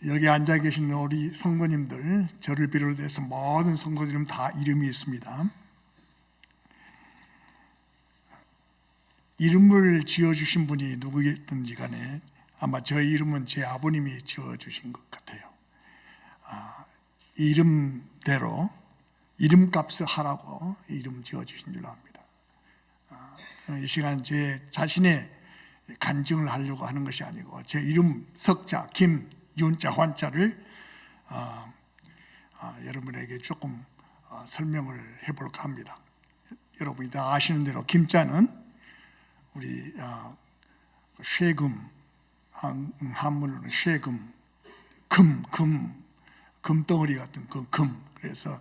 여기 앉아 계신 우리 성도님들, 저를 비롯해서 모든 성도들은 다 이름이 있습니다. 이름을 지어주신 분이 누구든지 간에 아마 저희 이름은 제 아버님이 지어주신 것 같아요. 이름대로 이름값을 하라고 이름 지어주신 줄로 압니다. 저는 이 시간 제 자신의 간증을 하려고 하는 것이 아니고 제 이름 석자, 김, 윤자, 환자를 여러분에게 조금 설명을 해볼까 합니다. 여러분이 다 아시는 대로 김자는 우리 쇠금, 한문으로는 쇠금, 금덩어리 같은 그 금. 그래서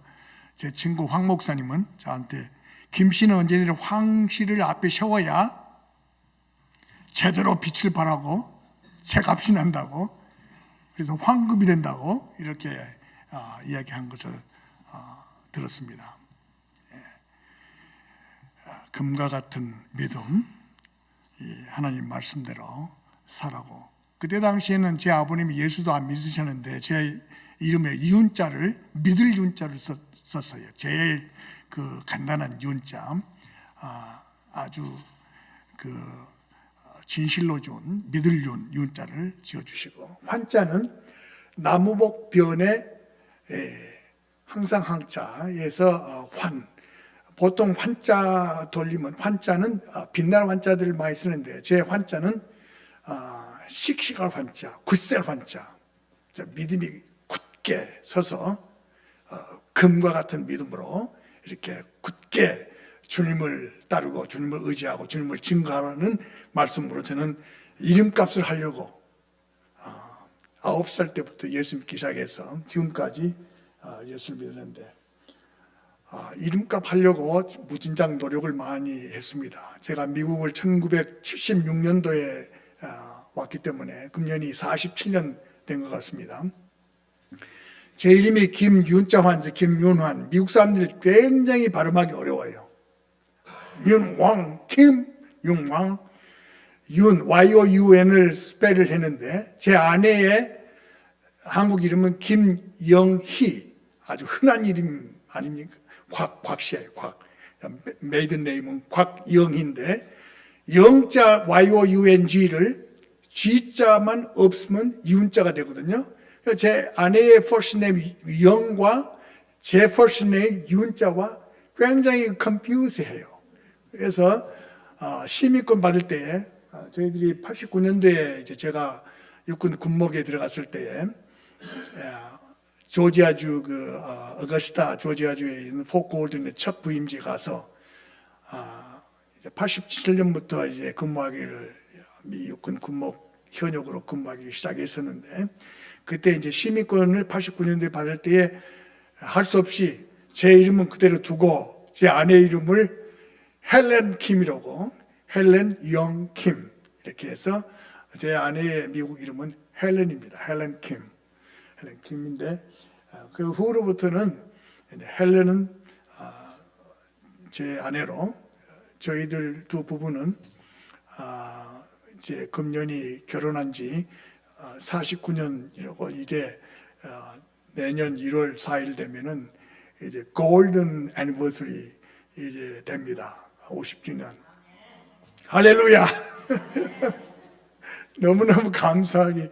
제 친구 황 목사님은 저한테 김씨는 언제든지 황씨를 앞에 세워야 제대로 빛을 발하고 제값이 난다고, 그래서 황금이 된다고 이렇게 이야기한 것을 들었습니다. 금과 같은 믿음, 하나님 말씀대로 살라고. 그때 당시에는 제 아버님이 예수도 안 믿으셨는데 제 이름에 윤자를, 믿을 윤자를 썼어요. 제일 그 간단한 윤자, 아주 그 진실로 준 믿을 윤자를 지어주시고, 환자는 나무복 변에 항상 항자에서 환. 보통 환자 돌리면 환자는 빛날 환자들을 많이 쓰는데 제 환자는 씩씩할 환자, 굳셀 환자. 믿음이 굳게 서서 금과 같은 믿음으로 이렇게 굳게 주님을 따르고 주님을 의지하고 주님을 증거하는 말씀으로 저는 이름값을 하려고 9살 때부터 예수 믿기 시작해서 지금까지 예수를 믿었는데 이름값 하려고 무진장 노력을 많이 했습니다. 제가 미국을 1976년도에 왔기 때문에 금년이 47년 된 것 같습니다. 제 이름이 김윤자 환자, 김윤환. 미국 사람들이 굉장히 발음하기 어려워요. 윤왕, 김, 윤왕, 윤, Y-O-U-N을 스펠을 했는데 제 아내의 한국 이름은 김영희. 아주 흔한 이름 아닙니까? 곽씨예요, 곽. 메이든 네임은 곽영희인데 영자 Y-O-U-N-G를 G자만 없으면 윤자가 되거든요. 제 아내의 first name 영과 제 first name 윤자와 굉장히 confuse해요. 그래서 시민권 받을 때 저희들이 89년도에 이제 제가 육군 군목에 들어갔을 때에 조지아주 어거스타 조지아주에 있는 포크홀든의 첫 부임지에 가서 87년부터 이제 근무하기를 미 육군 군목 현역으로 근무하기 시작했었는데 그때 이제 시민권을 89년도에 받을 때에 할 수 없이 제 이름은 그대로 두고 제 아내 이름을 헬렌 킴이라고, 헬렌 영 킴 이렇게 해서 제 아내의 미국 이름은 헬렌입니다. 헬렌 킴, 헬렌 킴인데 그 후로부터는 헬렌은 제 아내로, 저희들 두 부부는 이제 금년이 결혼한 지 49년이라고 이제 내년 1월 4일 되면은 이제 골든 애니버서리 이제 됩니다. 50주년. 할렐루야. 너무너무 감사하기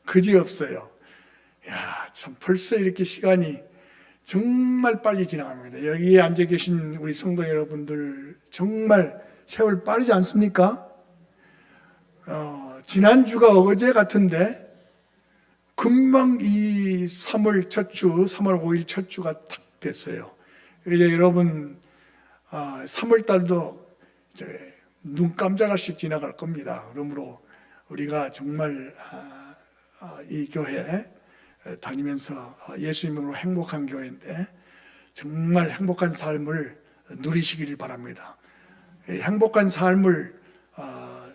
그지없어요. 야, 참 벌써 이렇게 시간이 정말 빨리 지나갑니다. 여기에 앉아 계신 우리 성도 여러분들 정말 세월 빠르지 않습니까? 지난주가 어제 같은데 금방 이 3월 첫 주, 3월 5일 첫 주가 탁 됐어요. 이제 여러분 3월 달도 이제 눈 깜짝없이 지나갈 겁니다. 그러므로 우리가 정말 이 교회 다니면서 예수님으로 행복한 교회인데 정말 행복한 삶을 누리시기를 바랍니다. 행복한 삶을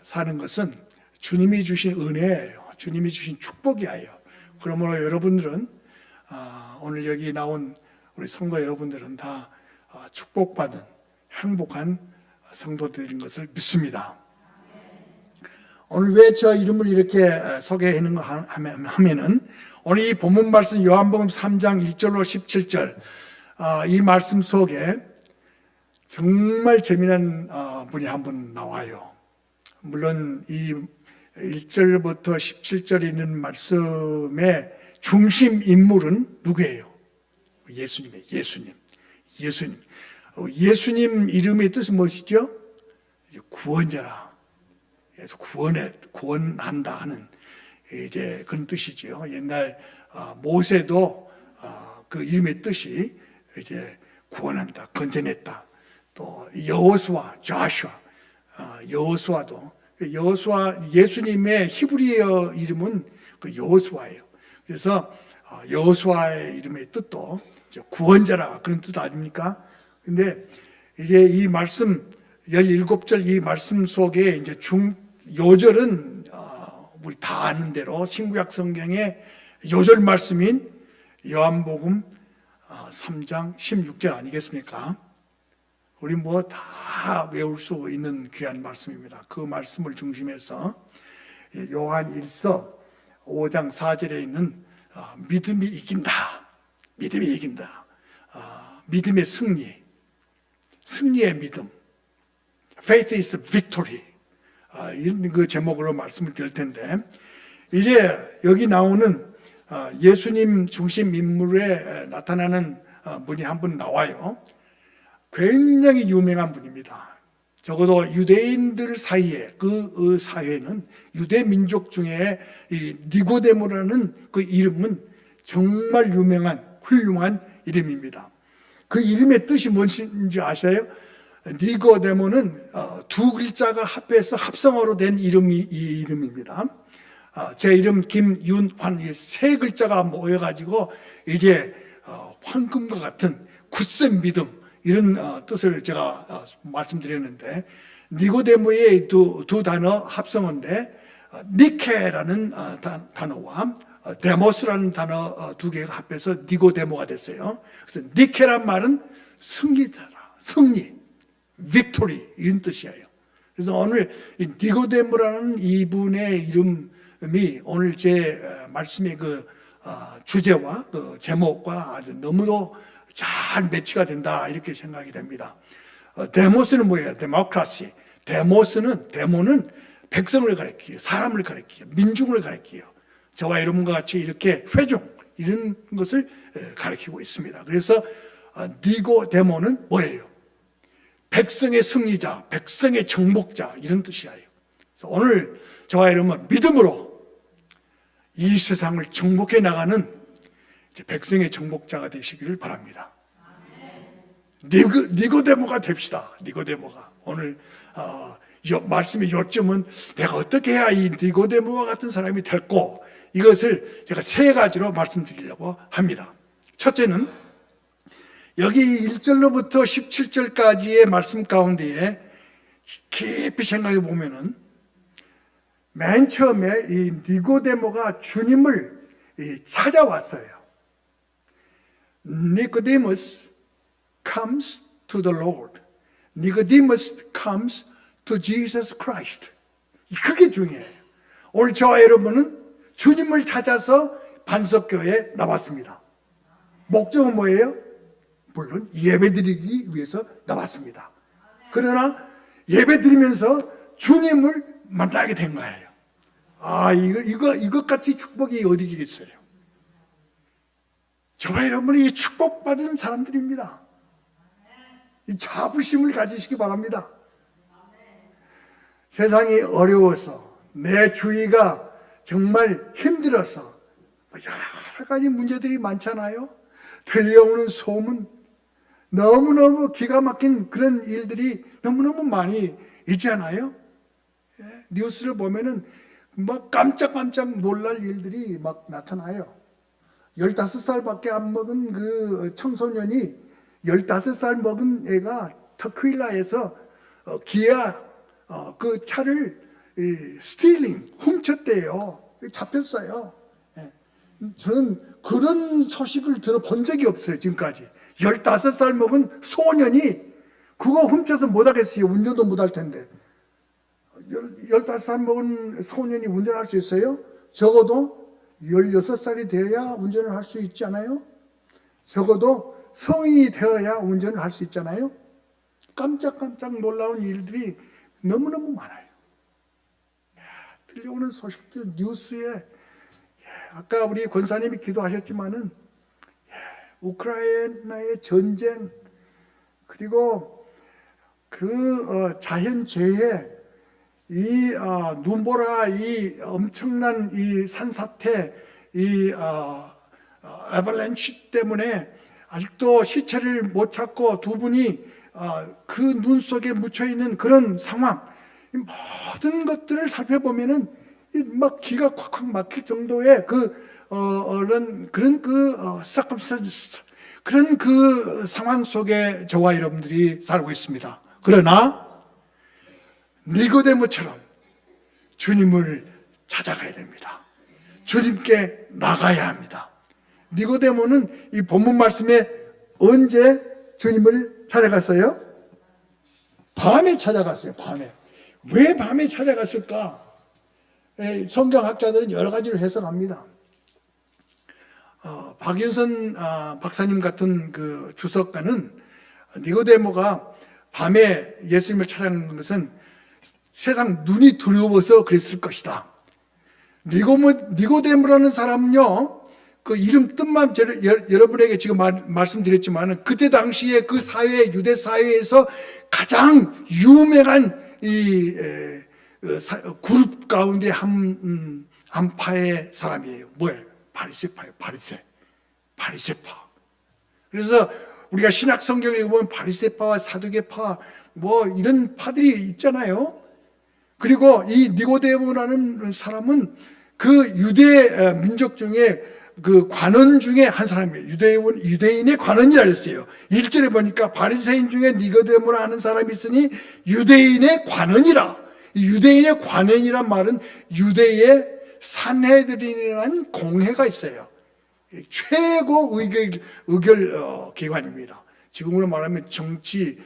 사는 것은 주님이 주신 은혜예요. 주님이 주신 축복이에요. 그러므로 여러분들은 오늘 여기 나온 우리 성도 여러분들은 다 축복받은 행복한 성도들인 것을 믿습니다. 오늘 왜 저 이름을 이렇게 소개하는 거 하면은 오늘 이 본문 말씀 요한복음 3장 1절로 17절 이 말씀 속에 정말 재미난 분이 한 분 나와요. 물론 이 1절부터 17절 있는 말씀의 중심 인물은 누구예요? 예수님이에요. 예수님. 예수님 이름의 뜻은 무엇이죠? 구원자라. 구원한다 하는 이제 그런 뜻이죠. 옛날 모세도 그 이름의 뜻이 이제 구원한다, 건져냈다. 또 여호수아, 여호수아도 예수님의 히브리어 이름은 그 여호수아예요. 그래서 여호수아의 이름의 뜻도 구원자라 그런 뜻 아닙니까? 근데 이제 이 말씀 17절 이 말씀 속에 이제 요절은 우리 다 아는 대로 신구약 성경의 요절 말씀인 요한복음 3장 16절 아니겠습니까? 우리 뭐 다 외울 수 있는 귀한 말씀입니다. 그 말씀을 중심해서 요한 1서 5장 4절에 있는 믿음이 이긴다. 믿음의 승리의 믿음. Faith is victory. 이런 그 제목으로 말씀을 드릴 텐데, 이제 여기 나오는 예수님 중심 인물에 나타나는 분이 한 분 나와요. 굉장히 유명한 분입니다. 적어도 유대인들 사이에 그 사회는 유대 민족 중에 이 니고데모라는 그 이름은 정말 유명한 훌륭한 이름입니다. 그 이름의 뜻이 뭔지 아세요? 니고데모는 두 글자가 합해서 합성어로 된 이 이름입니다. 제 이름 김윤환 세 글자가 모여가지고 이제 황금과 같은 굳센 믿음 이런 뜻을 제가 말씀드렸는데, 니고데모의 두 단어 합성어인데 니케라는 단어와 데모스라는 단어 두 개가 합해서 니고데모가 됐어요. 그래서 니케란 말은 승리자라, 승리, 빅토리 이런 뜻이에요. 그래서 오늘 이 니고데모라는 이분의 이름이 오늘 제 말씀의 그 주제와 그 제목과 아주 너무도 잘 매치가 된다 이렇게 생각이 됩니다. 데모스는 뭐예요? 데모크라시. 데모는 백성을 가리키요, 사람을 가리키요, 민중을 가리키요. 저와 여러분과 같이 이렇게 회중 이런 것을 가리키고 있습니다. 그래서 니고데모는 뭐예요? 백성의 승리자, 백성의 정복자 이런 뜻이에요. 그래서 오늘 저와 여러분은 믿음으로 이 세상을 정복해 나가는 백성의 정복자가 되시기를 바랍니다. 니고데모가 됩시다. 니고데모가 오늘 말씀의 요점은 내가 어떻게 해야 이 니고데모와 같은 사람이 될고, 이것을 제가 세 가지로 말씀드리려고 합니다. 첫째는 여기 1절로부터 17절까지의 말씀 가운데에 깊이 생각해 보면은 맨 처음에 이 니고데모가 주님을 찾아왔어요. Nicodemus comes to the Lord. Nicodemus comes to Jesus Christ. 그게 중요해요. 오늘 저와 여러분은 주님을 찾아서 반석교회에 나왔습니다. 목적은 뭐예요? 물론 예배드리기 위해서 나왔습니다. 그러나 예배드리면서 주님을 만나게 된 거예요. 이것같이 축복이 어디겠어요? 저와 여러분이 축복받은 사람들입니다. 이 자부심을 가지시기 바랍니다. 세상이 어려워서 내 주위가 정말 힘들어서 여러 가지 문제들이 많잖아요. 들려오는 소문, 너무너무 기가 막힌 그런 일들이 너무너무 많이 있잖아요. 뉴스를 보면은 막 깜짝깜짝 놀랄 일들이 막 나타나요. 15살밖에 안 먹은 그 청소년이 15살 먹은 애가 터퀴라에서 기아 그 차를 스틸링 훔쳤대요. 잡혔어요. 저는 그런 소식을 들어본 적이 없어요. 지금까지 15살 먹은 소년이 그거 훔쳐서 못하겠어요. 운전도 못할 텐데 15살 먹은 소년이 운전할 수 있어요? 적어도 16살이 되어야 운전을 할 수 있지 않아요? 적어도 성인이 되어야 운전을 할 수 있잖아요. 깜짝깜짝 놀라운 일들이 너무너무 많아요. 들려오는 소식들 뉴스에 아까 우리 권사님이 기도하셨지만은 우크라이나의 전쟁 그리고 그 자연재해 이 눈보라 이 엄청난 이 산사태 이 애벌렌치 때문에 아직도 시체를 못 찾고 두 분이 그 눈 속에 묻혀 있는 그런 상황 이 모든 것들을 살펴보면은 막 기가 콱콱 막힐 정도의 그런 그런 그 상황 속에 저와 여러분들이 살고 있습니다. 그러나 니고데모처럼 주님을 찾아가야 됩니다. 주님께 나가야 합니다. 니고데모는 이 본문 말씀에 언제 주님을 찾아갔어요? 밤에 찾아갔어요. 밤에. 왜 밤에 찾아갔을까? 성경학자들은 여러 가지로 해석합니다. 박윤선 박사님 같은 그 주석가는 니고데모가 밤에 예수님을 찾아간 것은 세상 눈이 두려워서 그랬을 것이다. 니고데모라는 사람은요, 그 이름 뜻만 여러분에게 지금 말씀드렸지만 그때 당시에 그 사회, 유대 사회에서 가장 유명한 이 그룹 가운데 한 파의 사람이에요. 뭐예요? 바리새파예요. 바리새파. 그래서 우리가 신약 성경을 읽으면 바리새파와 사두개파 뭐 이런 파들이 있잖아요. 그리고 이 니고데모라는 사람은 그 유대 민족 중에 그 관원 중에 한 사람이에요. 유대인의 관원이라 그랬어요. 1절에 보니까 바리새인 중에 니고데모라 하는 사람이 있으니 유대인의 관원이라. 이 유대인의 관원이란 말은 유대의 산헤드린이라는 공회가 있어요. 최고 의결 기관입니다. 지금으로 말하면 정치,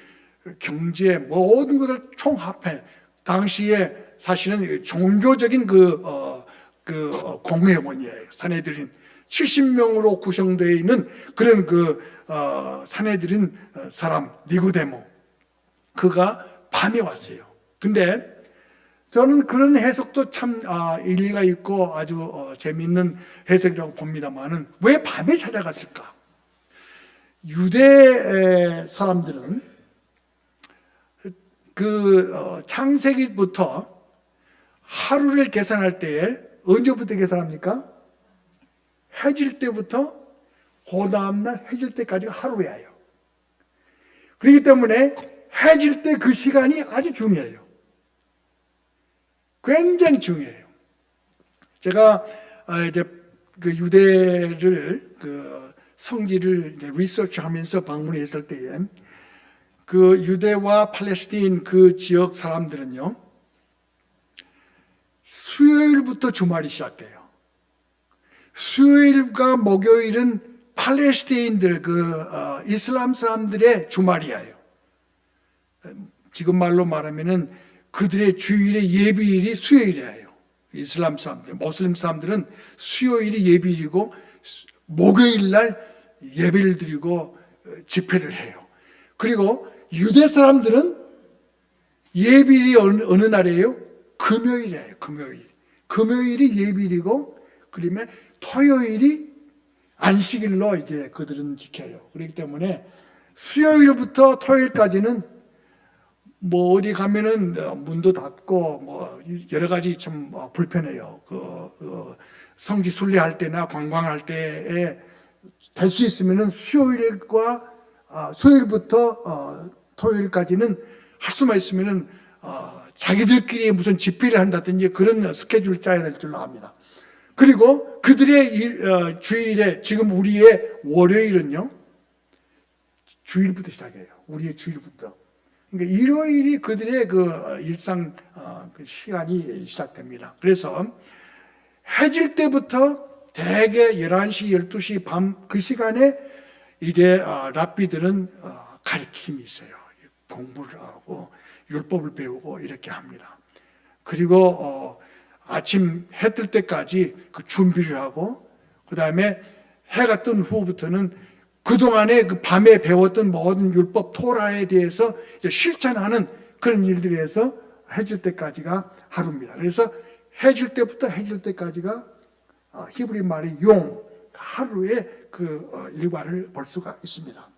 경제 모든 것을 총합해 당시에 사실은 종교적인 공회원이에요. 산헤드린 70명으로 구성되어 있는 그런 산헤드린 사람 니고데모 그가 밤에 왔어요. 근데 저는 그런 해석도 참 일리가 있고 아주 재미있는 해석이라고 봅니다만은 왜 밤에 찾아갔을까? 유대 사람들은 창세기부터 하루를 계산할 때에 언제부터 계산합니까? 해질 때부터 그 다음날 해질 때까지가 하루예요. 그렇기 때문에 해질 때 그 시간이 아주 중요해요. 굉장히 중요해요. 제가 이제 그 유대를 성지를 리서치하면서 방문했을 때에 그 유대와 팔레스타인 그 지역 사람들은요 수요일부터 주말이 시작돼요. 수요일과 목요일은 팔레스타인들 이슬람 사람들의 주말이에요. 지금 말로 말하면은 그들의 주일의 예비일이 수요일이에요. 이슬람 사람들, 모슬림 사람들은 수요일이 예비일이고 목요일 날 예배를 드리고 집회를 해요. 그리고 유대 사람들은 예비일이 어느 날이에요? 금요일이에요. 금요일이 예비일이고 그러면 토요일이 안식일로 이제 그들은 지켜요. 그렇기 때문에 수요일부터 토요일까지는 뭐 어디 가면은 문도 닫고 뭐 여러 가지 참 불편해요. 성지 순례할 때나 관광할 때에 될 수 있으면은 수요일부터 토요일까지는 할 수만 있으면은 자기들끼리 무슨 집회를 한다든지 그런 스케줄을 짜야 될 줄로 압니다. 그리고 그들의 주일에 지금 우리의 월요일은요 주일부터 시작해요. 우리의 주일부터. 그러니까 일요일이 그들의 일상 시간이 시작됩니다. 그래서 해질 때부터 대개 11시, 12시 밤 그 시간에 이제 랍비들은 가르침이 있어요. 공부를 하고 율법을 배우고 이렇게 합니다. 그리고 아침 해 뜰 때까지 그 준비를 하고, 그 다음에 해가 뜬 후부터는 그동안에 그 밤에 배웠던 모든 율법 토라에 대해서 이제 실천하는 그런 일들에 해서 해질 때까지가 하루입니다. 그래서 해질 때부터 해질 때까지가 히브리 말이 용, 하루의 그 일과를 볼 수가 있습니다.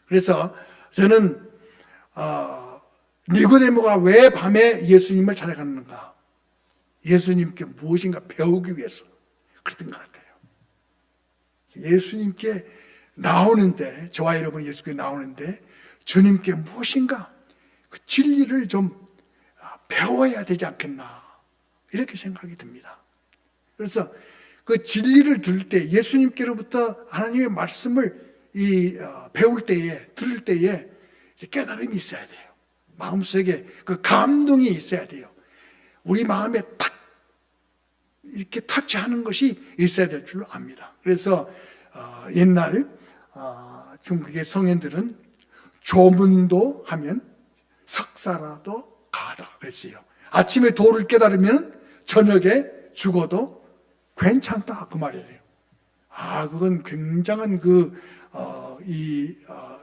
그래서 저는 니고데모가 왜 밤에 예수님을 찾아갔는가? 예수님께 무엇인가 배우기 위해서 그랬던 것 같아요. 예수님께 나오는데, 저와 여러분이 예수님께 나오는데 주님께 무엇인가 그 진리를 좀 배워야 되지 않겠나, 이렇게 생각이 듭니다. 그래서 그 진리를 들을 때, 예수님께로부터 하나님의 말씀을 배울 때에, 들을 때에 깨달음이 있어야 돼요. 마음속에 그 감동이 있어야 돼요. 우리 마음에 탁 이렇게 터치하는 것이 있어야 될 줄로 압니다. 그래서 옛날 중국의 성인들은 조문도 하면 석사라도 가라 그랬어요. 아침에 도를 깨달으면 저녁에 죽어도 괜찮다, 그 말이에요. 그건 굉장한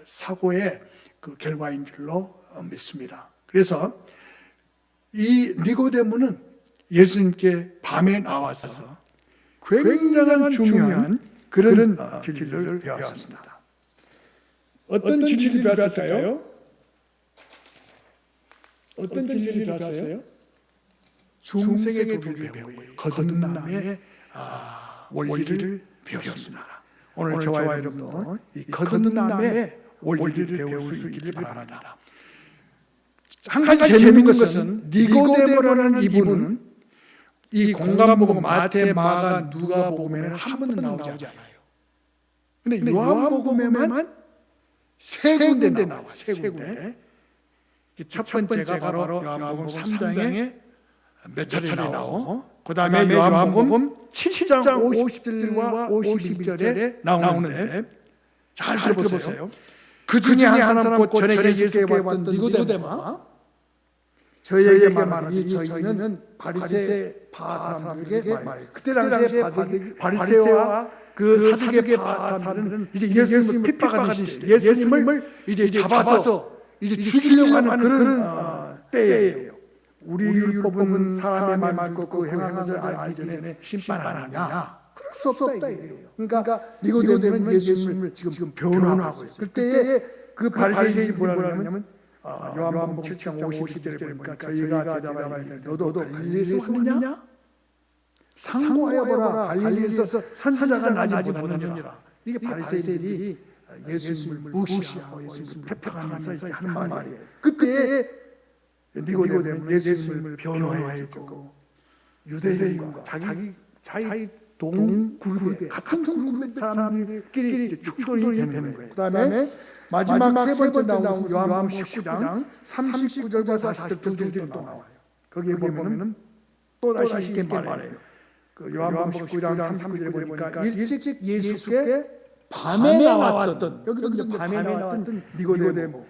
사고의 그 결과인 줄로 믿습니다. 그래서 이 니고데모는 예수님께 밤에 나와서 굉장한 중요한 그런 진리를 배웠습니다. 어떤 진리를 배웠을까요? 어떤 진리를 배웠어요? 중생의 도를 배운 거예요. 거듭남의 원리를 배웠습니다. 오늘 저와 여러분도 이 거듭남의 원리를 배울 수 있기를 바랍니다. 한 가지 재미있는 것은 니고데모라는 이분은 이 공간복음 마태, 마가, 누가복음에는 한 번도 나오지 않아요. 근데 요한복음에만 세 군데 나와요. 세 군데. 첫 번째가 바로 요한복음 3장에 몇 차례 나오고, 그 다음에 요한복음 7장 50절과 52절에 나오는데, 잘 들어보세요. 그 중에 한 사람 곧 전에 예수께 왔던 니고데모가 저희에게 말하니, 저희는 바리새파 사람들에게 말해요. 그때 당시에 바리새와 그 사두개파 사람들은 이제 예수님을 핍박하는 시대, 예수님을 이제 잡아서 이제 죽이려고 하는 그런 때예요. 우리 율법은 사람의 말 듣고 행하는 것을 알기 전에 심판 안 하냐? 그럴 수 없다 이거예요. 그러니까 니고데모는 예수님을 지금 변호하고 있어요. 그때에 그 바리새인이 뭐라고 하냐면 요한복음 7장 50절에 보니까 저희가 대답하니 너도 갈릴리에서 왔느냐? 상고하여보라, 갈릴리에서 선지자가 나지 못하느니라. 이게 바리새인들이 예수님을 무시하고 예수님을 핍박하면서 하는 말이에요. 그때 니고데모는 예수님을 변호해주고 유대인과 자기 동그룹에 같은 그룹의 사람들끼리 충돌이 되는 거예요. 그 다음에 마지막 세 번째 나오는 요한복음 19장 39절과 40절 두 절도 나와요. 거기에 보면은 또 다시 이렇게 말해요. 그 요한복음 19장 39절에 보니까 일찍 예수께 밤에 나왔던, 여기도 밤에 나왔던 니고데모,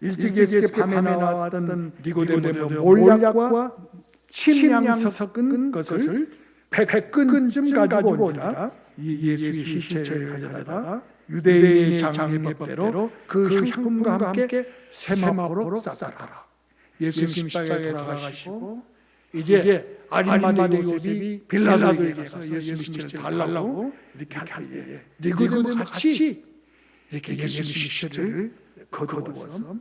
일찍 예수께 밤에 나왔던 니고데모의 몰약과 침향 섞은 것을 100근쯤 가지고 오니까 이 예수의 시체를 가져다가 유대인의 장례법대로 그 향품과 함께 세마포로 쌌더라. 예수님 십자가에 돌아가시고 이제 아리마대 요셉이 빌라도에게 가서 예수님 시체를 달라고 이렇게 할 때에 니고데모가 같이 이렇게 예수님 시체를 거두어서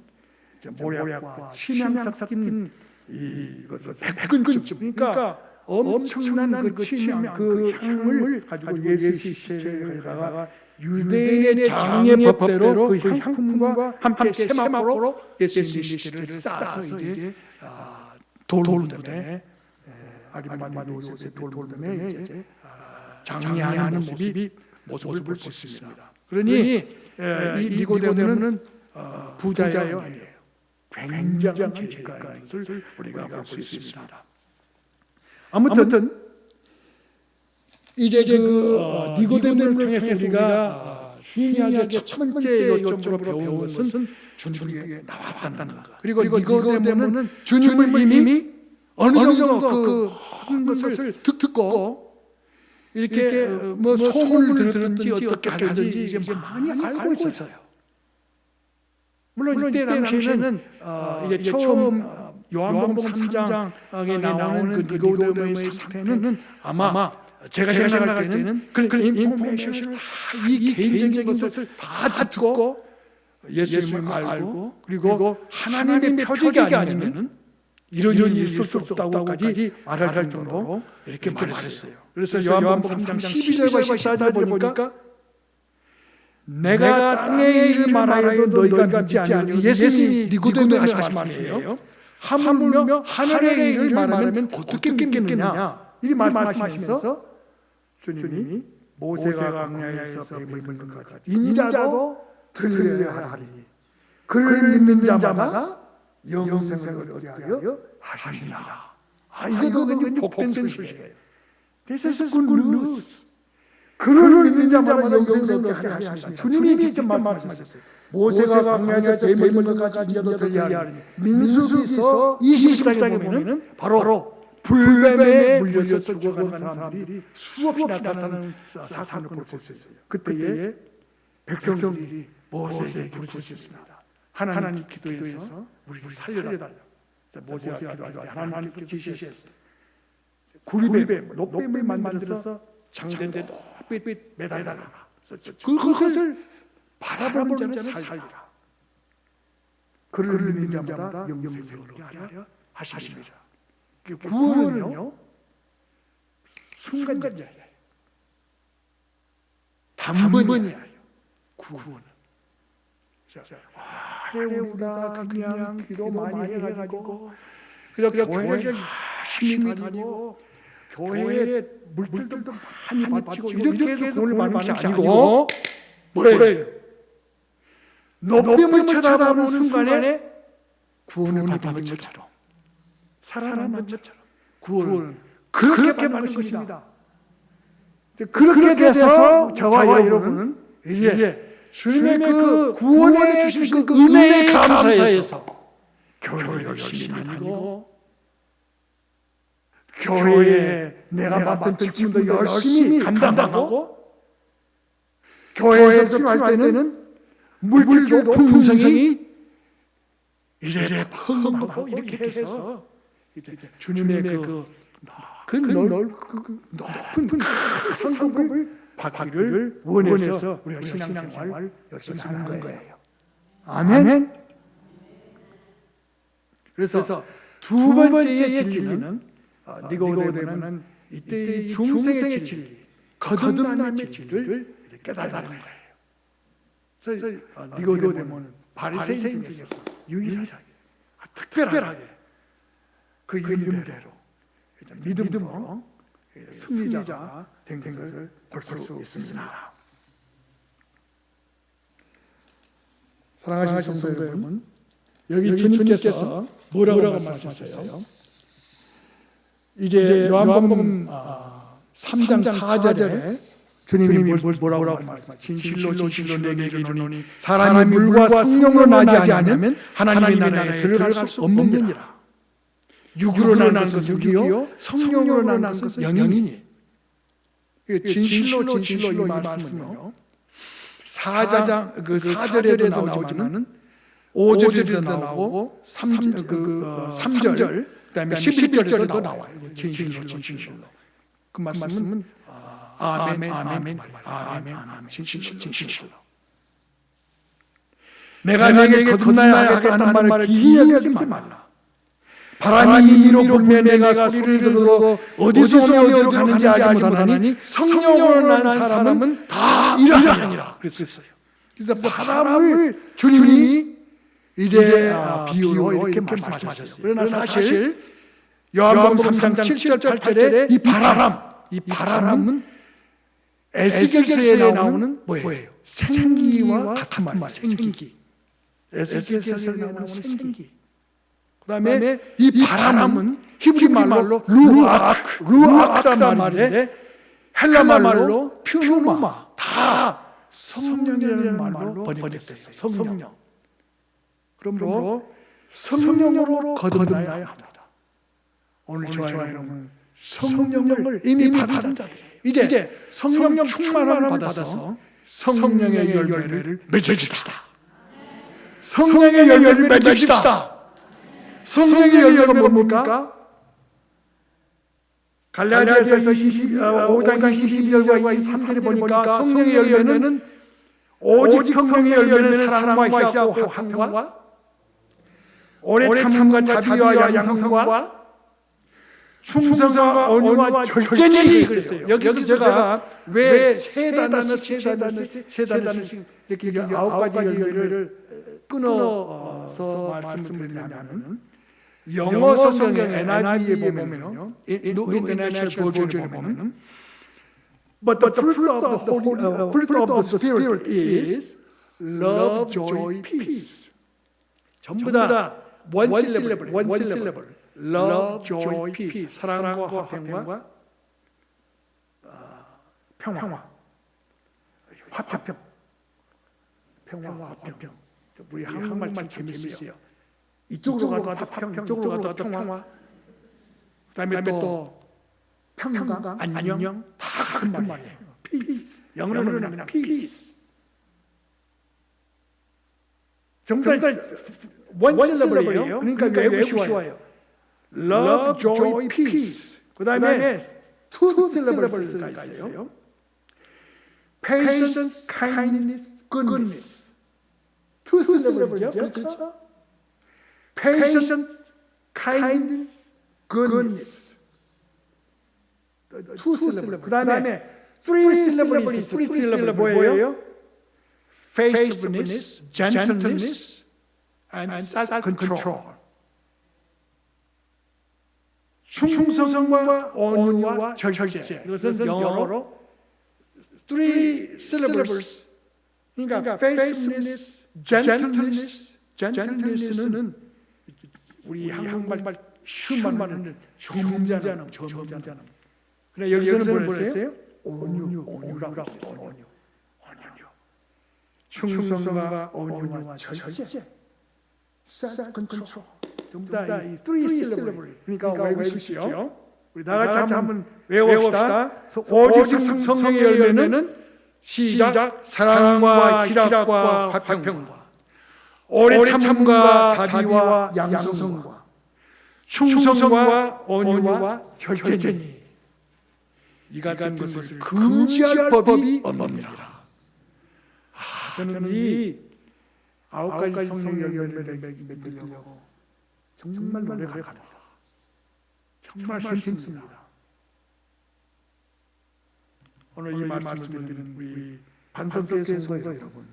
모략과 침향 섞인 이것을 100근쯤, 그러니까 엄청난 그 침향, 그 향을 가지고 예수 시체를 가져다가 유대인의 장례법대로 그 향품과 함께 세마포로 예수님 시체를 싸서 이제 돌무덤에, 아리마대 요셉의 돌무덤에 이제 장례하는 모습을 볼 수 있습니다. 그러니 이 니고데모는 부자예요, 아니에요? 굉장한 재능가인 것을 우리가 볼 수 있습니다. 아무튼 이제 그 니고데모를 통해서 우리가 중요하게 첫 번째 요점으로 배운 것은 주님에게 나왔다는 것. 그리고 니고데모는 주님을 이미 어느 정도 그 모든 것을 듣고 이렇게 뭐 소문을 들었든지 어떻게 하든지 이제 많이 알고 있어요. 물론 이때 당시에는 이제 처음 요한복음 3장에 나오는 그 니고데모의 상태는 아마 제가 생각할 때는 그런 인포메이션을 다 이 개인적인 것을 다 듣고 예수님을 알고 그리고 하나님의 표적이 아니면은 이런 일이 있을 수 없다고까지 말할 정도로 이렇게 말했어요. 그래서 요한복음 3장 12절과 14절 보니까 내가 땅의 일을 말하여도 너희가 믿지 아니하니 예수님이 니고데모에 하신 말씀이에요. 하물며 하늘의 일을 말하면 어떻게 믿겠느냐 이 말씀하시면서 주님이 모세가 광야에서 뱀을 물는 것 같이 인자도 들려야 하리니 그를 믿는 자마다 영생을 얻게 하여 하시니라. 이것도 왠지 복된 소식이에요. This is good news. 그를 믿는 자마다 영생을 얻게 하시니라. 주님이 직접 말씀하셨어요. 모세가 광야에서 뱀을 물는 것 같이 인자도 들려야 하리니. 민수기서 20장에 보면은 바로 불뱀에 물려서 죽어가는 사람들이 수없이 나타나는 사건을 볼 수 있어요. 그때에 백성들이 모세에게 부르셨습니다. 하나님 기도해서 우리를 살려달라. 모세가 기도할 때 하나님께서 지시했어요. 구리뱀, 녹뱀을 만들어서 장대에 높이 매달아라. 그것을 바라보는 자는 살리라. 그를 믿는 자마다 영생을 얻게 하려 하시리라. 구원은요 순간적이에요. 단번이에요. 구원은. 우리가 그냥 기도 많이 해가지고 그냥 교회를 열심히 다니고 교회에 물질들도 많이 바치고 이렇게 해서 구원을 받는 것이 아니고 뭐예요? 높임을 쳐다보는 순간에 구원을 받는 것처럼 살아나는 것처럼 구원은 그렇게 받는 것입니다. 그렇게 돼서 저와 여러분은 이제 주님의 그 구원해 주신 그 은혜에 감사해서 교회 열심히 다니고 교회에 내가 맡은 직분도 열심히 감당하고 교회에서 필요할 때는 물질도 풍성히 이래 펑하고 이렇게 해서 주님의 그 높은 상급을 받기를 원해서 우리가 신앙생활 열심히 하는 거예요. 아멘. 그래서 두 번째의 진리는 니고데모는 이때의 중생의 진리, 거듭남의 진리를 깨달다는 거예요. 그래서 니고데모는 바리새인 중에서 유일하게, 특별하게 그 이름대로 믿음으로 승리자가 된 것을 볼 수 있습니다. 사랑하시는 성도 여러분, 여기 주님께서 뭐라고 말씀하셨어요? 이제 요한복음 3장 4절에 주님이 뭐라고 말씀하셨어요? 진실로 내게 이르노니 사람이 물과 성령으로 나지 않으면 하나님의 나라에 들어갈 수 없느니라. 육으로 난 것은 육이요 성령으로 난 것은 영이니. 진실로 이 말씀은요 4장 그 4절에도 나오지만은 5절에도 나오고 3절 그다음에 11절에도 나와요. 진실로 그 말씀은 아멘 진실로 내가 너에게 거듭나야 하겠다는 말을 기이히 여기지 말라. 바람이 미로 불면 내가 소리를 들어도 어디서 어디로 가는지 알지 못하나니 성령으로 난 사람은 다 이러하니라 그랬어요. 그래서 바람을 주님이 이제 비유로 이렇게 말씀하셨어요. 그러나 사실 요한복음 3장 7절 8절에 이 바람은 에스겔서에 나오는 뭐예요? 생기와 같은 말이에요. 생기. 에스겔서에 나오는 생기. 그다음에 이 바람은 히브리 말로 루아크란 말인데 헬라 말로 퓨누마 다 성령이라는 말로 번역됐어요. 성령. 그러므로 성령으로 거듭나야 합니다. 오늘 저와 여러분은 성령을 이미 받은 자들이에요. 이제 성령 충만함을 받아서 성령의 열매를 맺어줍시다. 성령의 열매를 맺읍시다. 성령의 열매가 뭡니까? 갈라디아서 5장 22절과 23절에 보니까 성령의 열매는 오직 성령의 열매는 사랑과 희락과 화평과 오래 참음과 자비와 양성과 충성과 온유와 절제니 그랬어요. 여기서 제가 왜 세 단어씩 이렇게 9가지 열매를 끊어서 말씀을 드리냐면 영어 성경의 NIV에 보면요, New International Version에 보면은 But the fruit of the Spirit is love, joy, peace. 전부 다 one syllable. Love, joy, peace. 사랑과 화평과 평화. 평화. 우리 한국말 참 재밌어요. 이쪽으로 가도 화평, 이쪽으로 가도 평화. 그다음에 또 평강, 안녕, 다 같은 말이에요. Peace. 영어로는 그냥 peace. 정말 one syllable이에요. 그러니까 외우기 쉬워요. Love, joy, peace. 그 다음에 two syllables가 있어요. Patience, kindness, goodness. two syllable죠. 그렇죠? Patience, kindness, goodness. two syllable. 그 다음에 three syllables. three syllable 뭐예요? Faithfulness, gentleness, and self-control. 충성과 온유와 절제. 이것은 영어로 three syllables. 그러니까 faithfulness, gentleness는 우리 한국말 쉬운 말은 점잖음. 그래 여기서는 뭐랬어요? 온유라고 했어요. 온유. 충성과 온유와 절제. self-control. 전부 다 이 three syllable. 그러니까 외우십시오. 우리 다 같이 한번 외워봅시다. 오직 성령의 열매는 시작 사랑과 희락과 화평과 오래 참음과 자비와 양성과 충성과 온유와 절제니 이 같은 것을 금지할 법이 없느니라. 저는 이 9가지 성령의 열매를 맺으려고 정말 노력합니다. 정말 힘씁니다. 오늘 이 말씀을 드리는 우리 반석교회 성도 여러분,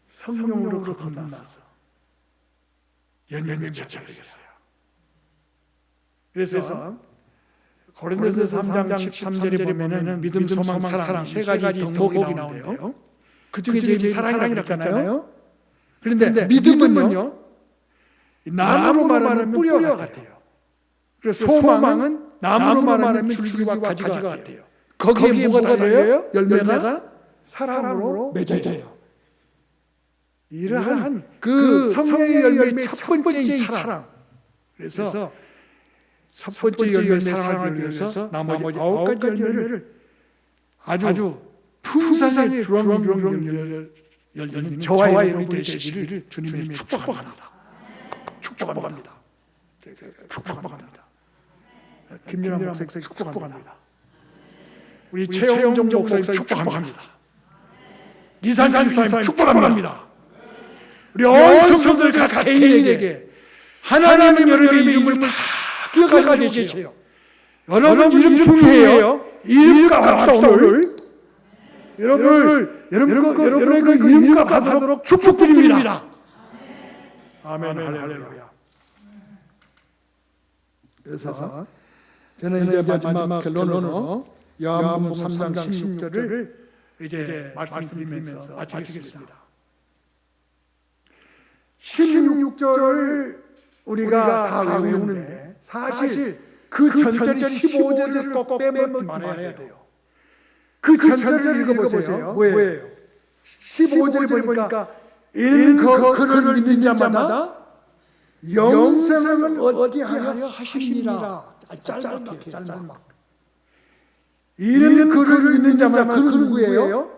성령으로 거듭나서 열매를 맺어야겠어요. 그래서 고린도서 3장 13절에 보면은 믿음, 소망, 사랑 세 가지 덕목이 나오는데요. 그중에 제일 사랑이라고 했잖아요. 그런데 믿음은요, 나무로 말하면 뿌리와 같아요. 그래서 소망은 나무로 말하면 줄기와 가지가 같아요. 거기에 뭐가 달려요? 열매가 사랑으로 맺어져요. 이러한 그 성령의 열매의 첫 번째인 사랑. 그래서 첫 번째 열매 사랑을 위해서 나머지 9가지 열매를 아주 풍성하게 주렁주렁 열리는 저와 여러분이 되시기를 주님이 축복합니다. 축복합니다. 김연아 목사님 축복합니다. 우리 최영종 목사님 축복합니다. 이산산 목사님 축복합니다. 우리 온 성도들 각 개인에게 하나님은 여러분의 이름을 다 기억하고 계세요. 여러분 이름 중요해요. 이름값 합시다 오늘. 여러분의 그 이름값 하도록 축복드립니다. 아멘 할렐루야. 그래서 저는 이제 마지막 결론으로 요한복음 3장 16절을 이제 말씀드리면서 마치겠습니다. 16절을 우리가 다 외우는데 사실 그 전절 15절을 꼭 빼먹지 말아야 돼요. 그 전절을 읽어보세요. 뭐예요? 15절에 보니까 이는 그를 믿는 자마다 영생을 얻게 하려 하시니라. 짧게. 이는 그를 믿는 자만. 그는 누구예요?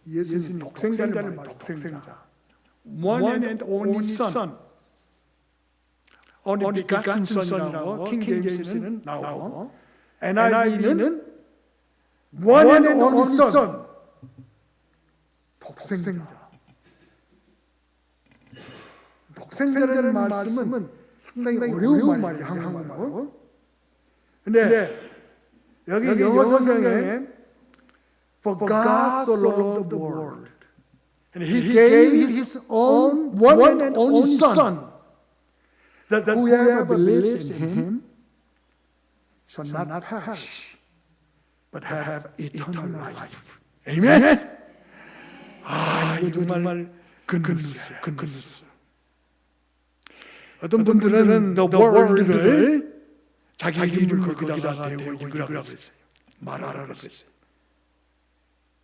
예수님 독생자를 말해. 독생자. One and only Son. only begotten Son이라고 킹 제임스는 나오고 NIV는 one and only Son. 독생자. 독생자라는 말씀은 상당히 어려운 말이에요. 한국말로. 근데 여기 영어 성경에 For God so loved the world and He gave His own one and only Son that whoever believes in Him shall not perish but have eternal life. 아멘. 이거 정말 근근했어요. 어떤 분들은 the world를 자기 이름을 거기다가 대고 읽으라고 했어요. 말하라고 했어요.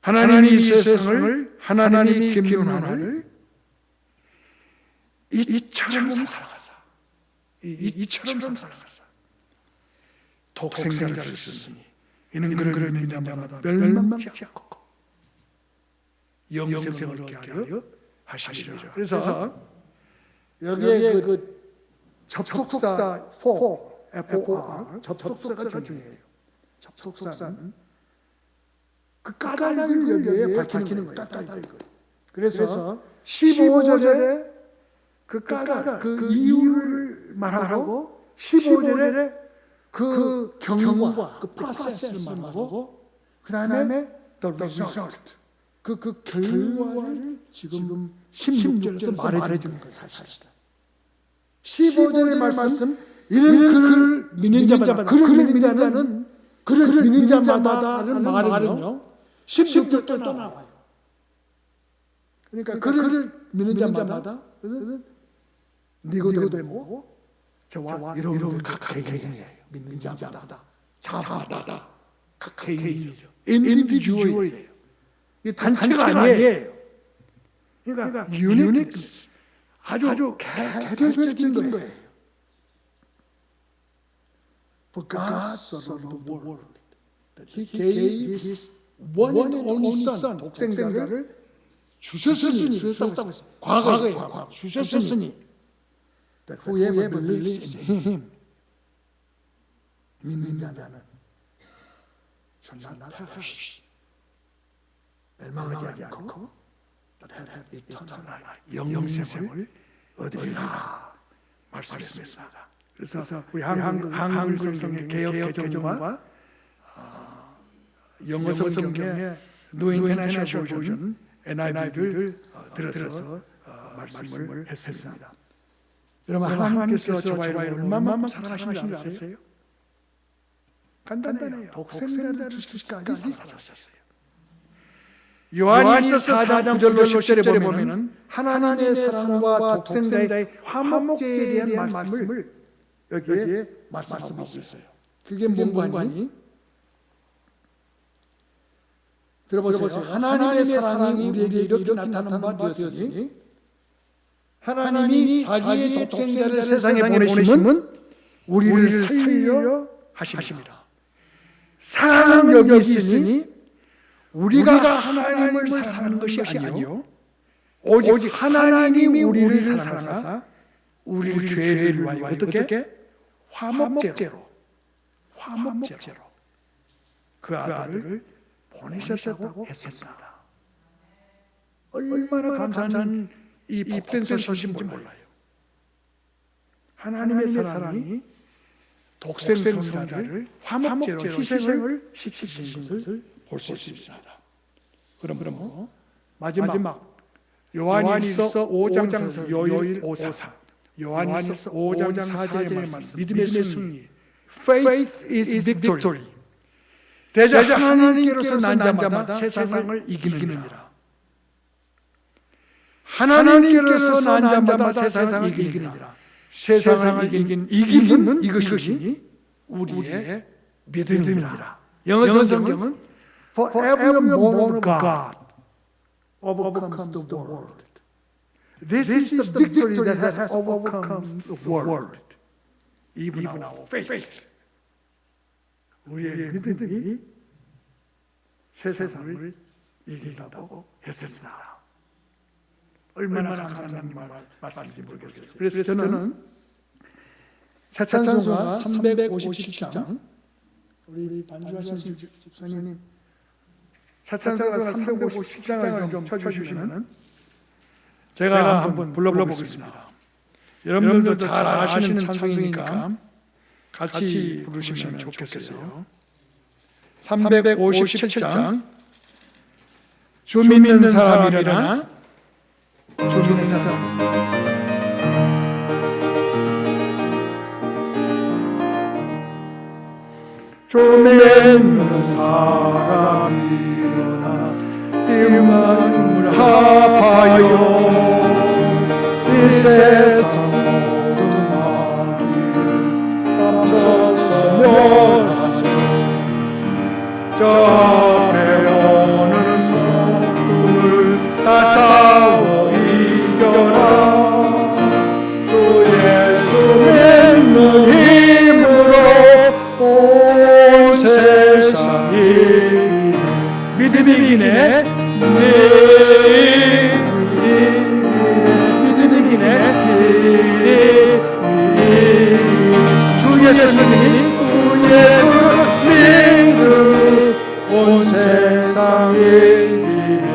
하나님이 이 세상을, 하나님이 김윤환을 이처럼 살아서 이처럼 살아서 독생자를 쓰시니 이는 그를 믿는 자마다 멸망치 않고 영생을 얻게 하려 하시리라. 그래서 여기에 그 접속사 FOR 접속사가 중요해요. 접속사는 그 까닭을 여기에 밝히는 거예요. 까닭을. 그래서 15절에 그 까닭, 그 이유를 말하고 15절에 그 경과, 그 프로세스를 말하고 그 다음에 the result, 그 결과를 지금 16절에서 말해주는 거예요. 사실은 15절의 말씀, 이는 그를 믿는 자마다, 그를 믿는 자는 그를 믿는 자마다라는 말은요 16절 또 나와요. 그러니까 그를 믿는 자마다 니고데모 저와 여러분들 각 개개인이에요. 믿는 자마다 자마다 각 개개인이죠. 인디비주얼이에요. 이 단체가 아니에요. 그러니까 유니크니스, 아주 개별적인 거예요. For God so loved the world that He gave His one and only Son, 독생자를 주셨다고 했어요. 과거에 주셨으니 that whoever believes in Him, 믿는 자는 shall not perish, 멸망하지 않고 but have eternal life, 영생을 얻으리라 말씀했습니다. 그래서 우리 한글 성경의 개역 개정과 영어 성경의 New International Version NIV를 들어서 말씀을 했습니다. 여러분, 하나님께서 저와 여러분을 얼마나 사랑하시는 줄 아세요? 간단해요. 독생자를 주시기까지 사랑하셨어요. 요한일서 4장 9절로 10절에 보면은 하나님의 사랑과 독생자의 화목제에 대한 말씀을 여기에 말씀하고 있어요. 그게 뭔가니? 들어보세요. 하나님의 사랑이 우리에게 이렇게 나타난 바 되었으니 하나님이 자기의 독생자를 세상에 보내심은 우리를 살리려 하심이라. 사랑은 여기 있으니 우리가 하나님을 사랑하는 것이 아니요 오직 하나님이 우리를 사랑하사 우리를 죄를 위하여 어떻게? 화목제로 그 아들을 보내셨다고 했습니다. 얼마나 감사한 이 복된 소식인지 몰라요. 하나님의 사랑이 독생 성자를 화목제로 희생을 시키신 것을 볼 수 있습니다. 그럼 마지막 요한일서 5장 요일 5사 요한일서 5장 4절의 말씀, 믿음의 승리, Faith is victory. 대저 하나님께로서 난 자마다 세상을 이기느니라. 하나님께로서 난 자마다 세상을 이기느니라. 세상을 이기는 이것이 우리의 믿음이니라. 영어 성경은 For everyone born of God overcomes the world. This is the victory that has overcome the world, even our faith. 우리의 믿음이 세상을 이긴다고 했습니다. 얼마나 감사한 말씀인지 모르겠어요. 그래서 저는 사찬송가 357장, 우리 반주하신 집사님 사찬송가 357장을 좀 쳐주시면 제가 한번 불러보겠습니다. 여러분들도 잘 아시는 찬송이니까 같이 부르시면 좋겠어요. 357장 주 믿는 사람 일어나, 주 믿는 사람 주 믿는 사람 일어나 이 마음을 합하여 이 세상 모든 마귀를 앞서서 멸하소서. 저 앞에 오는 적군을 다 싸워 이겨라. 주 예수 믿는 힘으로 온 세상이 믿음이 이기네. 주 예수님이 믿음이 온 세상에 이기네.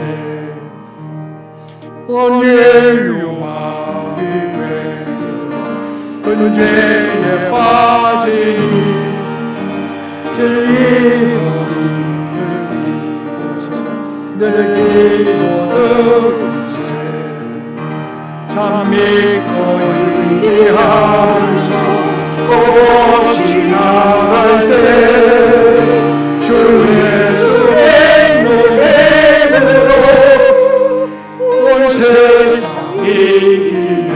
온유의 마음이 근죄에 빠지니 주의 우리를 이곳에서 늘 기도들으세. 참 믿고 의지하면서 없이 나갈 때 주 예수의 노래로 온 세상이 이기네.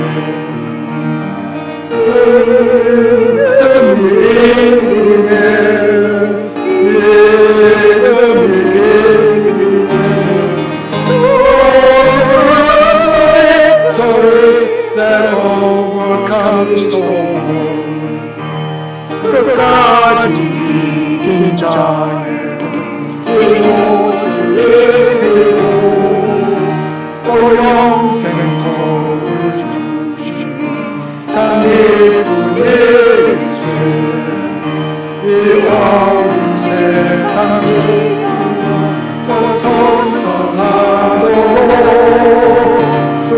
That overcomes the world. 끝까지 이긴 자의 이곳을 이기고 또 영생 복을 주시니 장기분 일세. 이 어두운 세상 또 성성하도록 주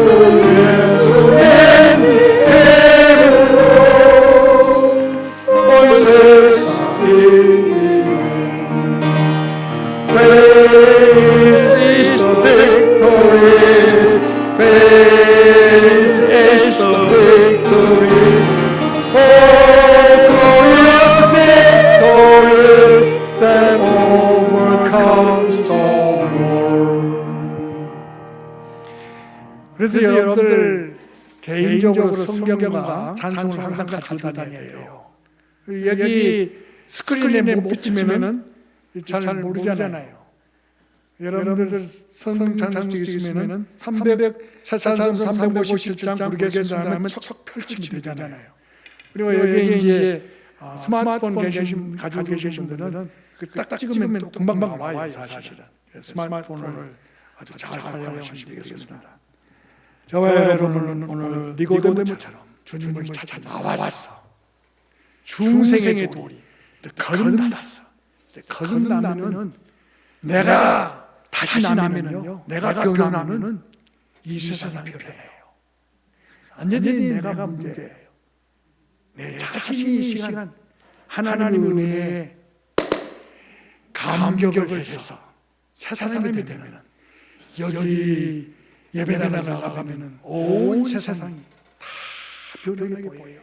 그래서 여러분들 개인적으로 성경과 찬송을 항상 가지고 다녀야 돼요. 여기 스크린에 못 비치면은 잘 모르잖아요. 여러분들 성경 찬송이 있으면은 300찬송 357장 부르겠습니다 하면 척 펼치면 되잖아요. 그리고 여기 이제 스마트폰 가지고 계신 분들은 딱 찍으면 또 금방 나와요, 사실은. 스마트폰을 아주 잘 활용하시면 되겠습니다. 저와 여러분은 오늘 니고데모처럼 주님을 찾아 나왔어. 중생의 돌이 거듭났어. 거듭나면은 내가 다시 나면은요, 내가 변하면은 이 세상이 변해요. 완전히 내가 문제예요. 내 자신이 이 시간 하나님의 은혜에 감격을 해서 새 사람이 되면은 여기 예배당에 나가면은 온 세상이 다 변하게 보여요.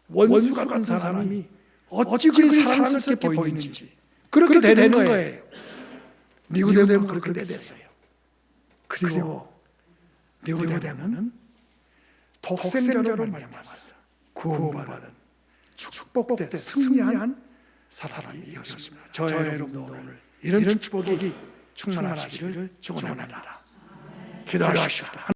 원수 같은 사람이 어찌 그리 사랑스럽게 보이는지 그렇게 되는 거예요. 니고데모는 그렇게 됐어요. 그리고 니고데모는 독생자로 말미암아서 구원받은 축복된 승리한 사람이었습니다. 저와 여러분도 오늘 이런 축복이 충만하시기를 축원합니다. 기도하십시다.